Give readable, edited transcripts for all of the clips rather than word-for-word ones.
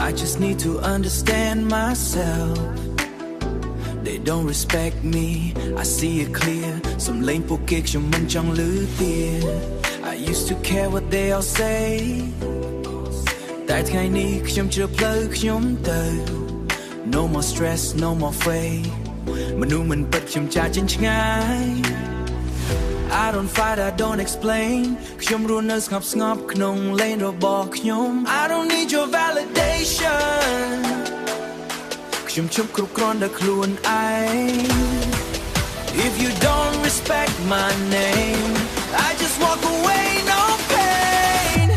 I just need to understand myself. They don't respect me, I see it clear. Some lame poke chong lư tia. I used to care what they all say. Tạiថ្ងៃនេះខ្ញុំជ្រើសផ្លូវខ្ញុំទៅ No more stress, no more fade មនុស្សមិនពិតខ្ញុំចាចេញឆ្ងាយ I don't fight, I don't explain ខ្ញុំរស់នៅស្ងប់ស្ងប់ក្នុងលេនរបស់ខ្ញុំ I don't need your validation ខ្ញុំជប់គ្រប់គ្រាន់ដល់ខ្លួនឯង If you don't respect my name I just walk away, no pain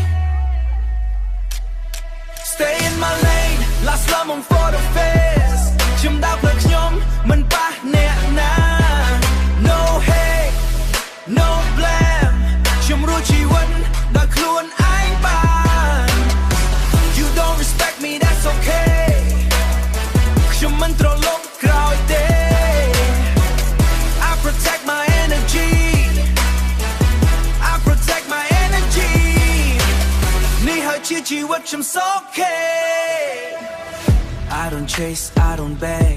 Stay in my lane, last love on for the face ខ្ញុំដើរផ្លូវខ្ញុំមិនប៉ះអ្នកណា No hate, no blame ខ្ញុំរស់ជីវិតដោយខ្លួនឯងបាន You don't respect me, that's okay ខ្ញុំមិនត្រឡប់ក្រោយទេ I protect my energy I protect my energy នេះហើយជាជីវិតខ្ញុំ so okay I don't chase, I don't beg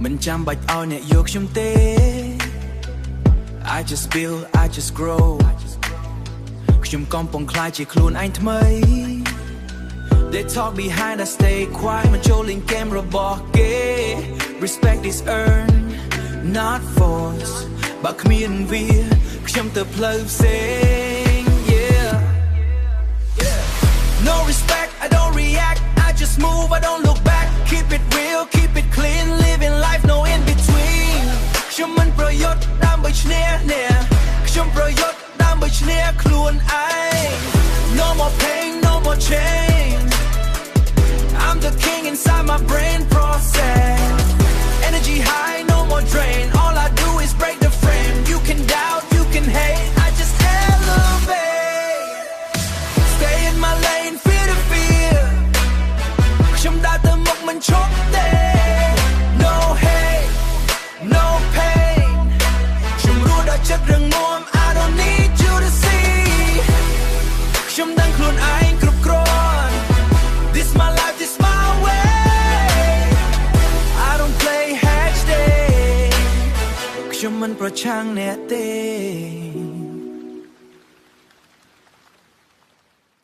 មិនចាំបាច់ឲ្យអ្នកយកខ្ញុំទេ I just build, I just grow ខ្ញុំកំពុងក្លាយជាខ្លួនឯងថ្មី They talk behind, I stay quiet មិនចូលលេង game របស់គេ Respect is earned, not forced បើគ្មានវាខ្ញុំទៅផ្លូវផ្សេង Yeah No respect, I don't react I just move, I don't look back Keep it real, keep it clean Living life, no in between ខ្ញុំមិនប្រយុទ្ធដើម្បីឈ្នះអ្នកខ្ញុំប្រយុទ្ធដើម្បីឈ្នះខ្លួនឯង No more pain, no more change I'm the king inside my brain process Energy high, no more drain All I do is break the frame You can doubt, you can hate I just elevate Stay in my lane, fear to fear ខ្ញុំដើរទៅមុខមិនឈប់ទេ No hate, no pain ខ្ញុំរស់ដោយចិត្តរឹងមាំ I don't need you to see ខ្ញុំដឹងខ្លួនឯងគ្រប់គ្រាន់ This my life, this my way I don't play hashtag ខ្ញុំមិនប្រឆាំងអ្នកទេ